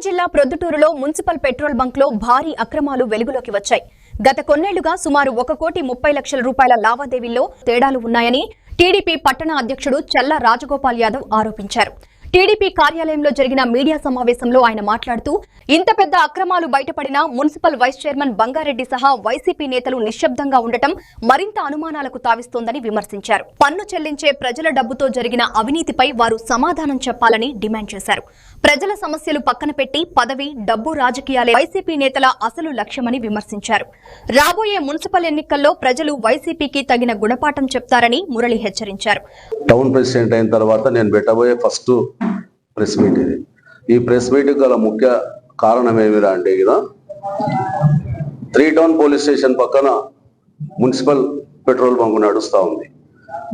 జిల్లా ప్రొద్దుటూరులో municipal petrol బంక్లో భారీ అక్రమాలు వెలుగులోకి వచ్చాయి. గత కొన్నేళ్లుగా సుమారు 1,30,00,000 రూపాయల లావాదేవీల్లో తేడాలు ఉన్నాయని టీడీపీ పట్టణ అధ్యక్షుడు చల్లా రాజగోపాల్ యాదవ్ ఆరోపించారు. టీడీపీ కార్యాలయంలో జరిగిన మీడియా సమావేశంలో ఆయన మాట్లాడుతూ, ఇంత పెద్ద అక్రమాలు బయటపడినా మున్సిపల్ వైస్ చైర్మన్ బంగారెడ్డి సహా వైసీపీ నేతలు నిశ్శబ్దంగా ఉండటం మరింత అనుమానాలకు తావిస్తోందని విమర్శించారు. పన్ను చెల్లించే ప్రజల డబ్బుతో జరిగిన అవినీతిపై వారు సమాధానం చెప్పాలని డిమాండ్ చేశారు. ప్రజల సమస్యలు పక్కన పెట్టి పదవి, డబ్బు రాజకీయాలే వైసీపీ నేతల అసలు లక్ష్యమని విమర్శించారు. రాబోయే మున్సిపల్ ఎన్నికల్లో ప్రజలు వైసీపీకి తగిన గుణపాఠం చెప్తారని మురళి హెచ్చరించారు. టౌన్ ప్రెసిడెంట్ అయిన తర్వాత నేను పెట్టబోయే ఫస్ట్ ప్రెస్ మీట్ ఇది. ఈ ప్రెస్ మీట్ గల ముఖ్య కారణం ఏమిరా అంటే కదా, 3 టౌన్ పోలీస్ స్టేషన్ పక్కన మున్సిపల్ పెట్రోల్ బంకు నడుస్తూ ఉంది.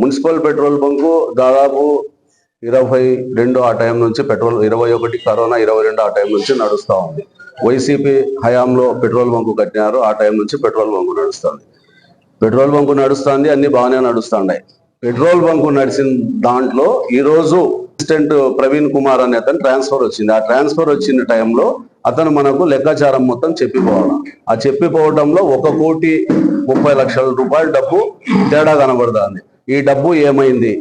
మున్సిపల్ పెట్రోల్ బంకు దాదాపు 22 ఆ టైం నుంచి 21 కరోనా 22 ఆ టైం నుంచి నడుస్తూ ఉంది. వైసీపీ హయాంలో పెట్రోల్ బంకు కట్టినారు, ఆ టైం నుంచి పెట్రోల్ బంకు నడుస్తుంది. పెట్రోల్ బంకు నడుస్తుంది, అన్ని బాగానే నడుస్తున్నాయి. పెట్రోల్ బంకు నడిచిన దాంట్లో ఈరోజు అసిస్టెంట్ ప్రవీణ్ కుమార్ అనే అతను ట్రాన్స్ఫర్ వచ్చింది. ఆ ట్రాన్స్ఫర్ వచ్చిన టైంలో అతను మనకు లెక్కాచారం మొత్తం చెప్పిపోవాలి. ఆ చెప్పిపోవడంలో 1,30,00,000 రూపాయల డబ్బు తేడా కనబడుతుంది. ఈ డబ్బు ఏమైంది?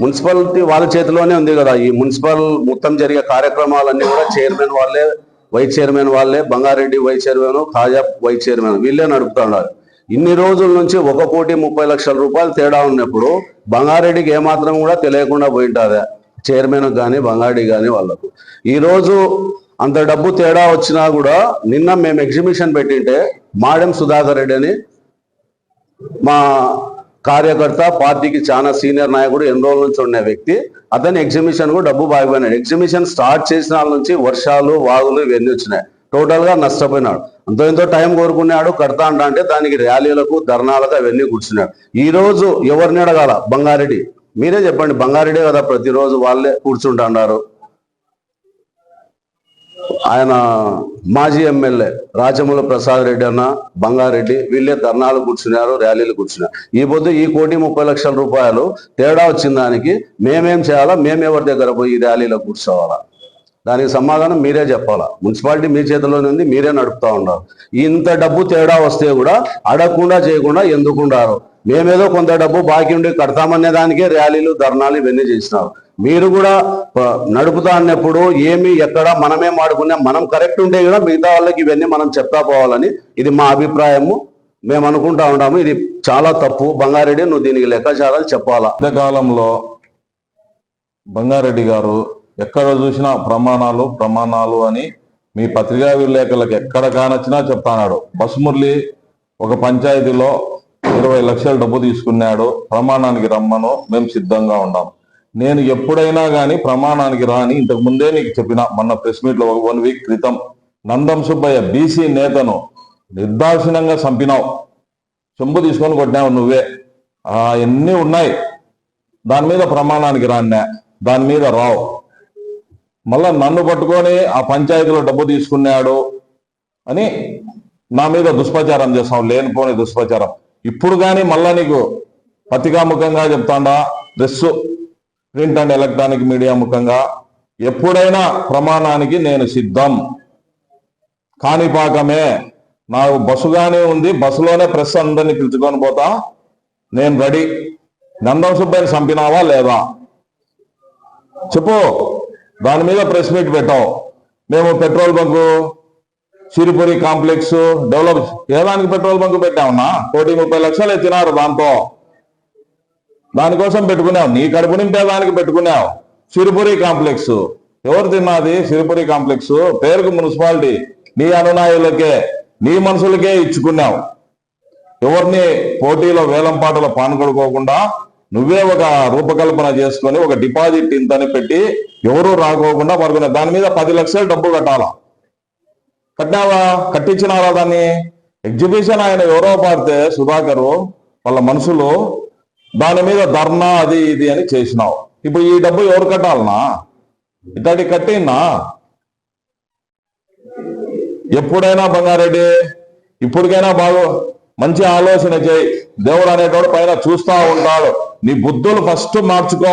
మున్సిపాలిటీ వాళ్ళ చేతిలోనే ఉంది కదా. ఈ మున్సిపల్ మొత్తం జరిగే కార్యక్రమాలన్నీ కూడా చైర్మన్ వాళ్ళే, వైస్ చైర్మన్ వాళ్ళే, Bangareddy vice chairman, Khaja vice chairman వీళ్ళే నడుపుతున్నారు. ఇన్ని రోజుల నుంచి 1,30,00,000 రూపాయలు తేడా ఉన్నప్పుడు బంగారెడ్డికి ఏమాత్రం కూడా తెలియకుండా పోయింటాదా చైర్మన్ కానీ బంగారెడ్డి కానీ వాళ్ళకు. ఈరోజు అంత డబ్బు తేడా వచ్చినా కూడా నిన్న మేము ఎగ్జిబిషన్ పెట్టింటే మాడెం సుధాకర్ రెడ్డి అని మా కార్యకర్త, పార్టీకి చాలా సీనియర్ నాయకుడు, ఎన్ని రోజుల నుంచి ఉండే వ్యక్తి, అతని ఎగ్జిబిషన్ కూడా డబ్బు బాగిపోయినాడు. ఎగ్జిబిషన్ స్టార్ట్ చేసిన వాళ్ళ నుంచి వర్షాలు, వాగులు ఇవన్నీ వచ్చినాయి. టోటల్ గా నష్టపోయినాడు. ఎంతో టైం కోరుకున్నాడు, కడతా అంటే దానికి ర్యాలీలకు, ధర్నాలకు అవన్నీ కూర్చున్నాడు. ఈ రోజు ఎవరిని అడగాల? బంగారెడ్డి. మీరే చెప్పండి, బంగారెడ్డి కదా ప్రతిరోజు వాళ్ళే కూర్చుంటున్నారు. ఆయన మాజీ ఎమ్మెల్యే రాజమూల ప్రసాద్ రెడ్డి అన్న, బంగారెడ్డి వీళ్ళే ధర్నాలు కూర్చున్నారు, ర్యాలీలు కూర్చున్నారు. ఈ పొద్దు ఈ 1,30,00,000 రూపాయలు తేడా వచ్చిన దానికి మేమేం చేయాలా? మేమెవరి దగ్గర పోయి ఈ ర్యాలీలో కూర్చోవాలా? దానికి సమాధానం మీరే చెప్పాలా. మున్సిపాలిటీ మీ చేతిలోనే ఉంది, మీరే నడుపుతా ఉన్నారు. ఇంత డబ్బు తేడా వస్తే కూడా అడగకుండా చేయకుండా ఎందుకుంటారు? మేమేదో కొంత డబ్బు బాకీ ఉండి కడతామనే దానికే ర్యాలీలు, ధర్నాలు ఇవన్నీ చేసినారు. మీరు కూడా నడుపుతా అన్నప్పుడు ఏమి, ఎక్కడ మనమే మాడుకున్నా, మనం కరెక్ట్ ఉంటే కూడా మిగతా వాళ్ళకి ఇవన్నీ మనం చెప్తా పోవాలని ఇది మా అభిప్రాయము. మేము అనుకుంటా ఉంటాము ఇది చాలా తప్పు. బంగారెడ్డి, నువ్వు దీనికి లెక్కాచారాలు చెప్పాలా. కాలంలో బంగారెడ్డి గారు ఎక్కడ చూసినా ప్రమాణాలు అని మీ పత్రికా విలేకరులకు ఎక్కడ కానొచ్చినా చెప్తాడు. బసుమురళి ఒక పంచాయతీలో 20 లక్షల డబ్బు తీసుకున్నాడు, ప్రమాణానికి రమ్మను, మేము సిద్ధంగా ఉన్నాం. నేను ఎప్పుడైనా కానీ ప్రమాణానికి రాని ఇంతకు ముందే నీకు చెప్పిన, మొన్న ప్రెస్ మీట్ లో 1 వీక్ క్రితం నందం సుబ్బయ్య బీసీ నేతను నిర్దాక్షిణ్యంగా చంపినావు, చెంబు తీసుకొని కొట్టినావు నువ్వే. అవన్నీ ఉన్నాయి. దాని మీద ప్రమాణానికి రాన్నా, దాని మీద రావు. మళ్ళా నన్ను పట్టుకొని ఆ పంచాయతీలో డబ్బు తీసుకున్నాడు అని నా మీద దుష్ప్రచారం చేస్తాం, లేనిపోని దుష్ప్రచారం. ఇప్పుడు కానీ మళ్ళా నీకు పత్రికాముఖంగా చెప్తాడా, ప్రింట్ అండ్ ఎలక్ట్రానిక్ మీడియా ముఖంగా ఎప్పుడైనా ప్రమాణానికి నేను సిద్ధం. కాణిపాకమే నాకు బస్సుగానే ఉంది, బస్సులోనే ప్రెస్ అందరినీ పిలుచుకొని పోతా, నేను రెడీ. నందం సుబ్బయ్యని చంపినావా లేదా చెప్పు. దాని మీద ప్రెస్ మీట్ పెట్టావు. మేము petrol bunk, Siripuri complex develop ఏదానికి పెట్రోల్ బంకు పెట్టామన్నా? 1,30,00,000 ఎత్తినారు. దానికోసం పెట్టుకున్నావు, నీ కడుపు నింపేదానికి పెట్టుకున్నావు. సిరిపురి కాంప్లెక్స్ ఎవరు తిన్నది? సిరిపురి కాంప్లెక్స్ పేరుకు మున్సిపాలిటీ, నీ అనునాయులకే, నీ మనుషులకే ఇచ్చుకున్నావు. ఎవరిని పోటీలో వేలం పాటలో పాల్గొనుకోకుండా నువ్వే ఒక రూపకల్పన చేసుకొని ఒక డిపాజిట్ ఇంతని పెట్టి ఎవరు రాకోకుండా పడుకునే దాని మీద 10 లక్షలు డబ్బు కట్టాలా? కట్టినావా? కట్టించినారా దాన్ని? ఎగ్జిబిషన్ ఆయన ఎవరో పాడితే సుధాకరు వాళ్ళ మనుషులు దాని మీద ధర్నా అది ఇది అని చేసినావు. ఇప్పుడు ఈ డబ్బు ఎవరు కట్టాలనా? ఇతడి కట్టినా? ఎప్పుడైనా బంగారెడ్డి ఇప్పటికైనా మంచి ఆలోచన చేయి. దేవుడు అనేటోడు పైన చూస్తా ఉంటాడు. నీ బుద్ధులు ఫస్ట్ మార్చుకో.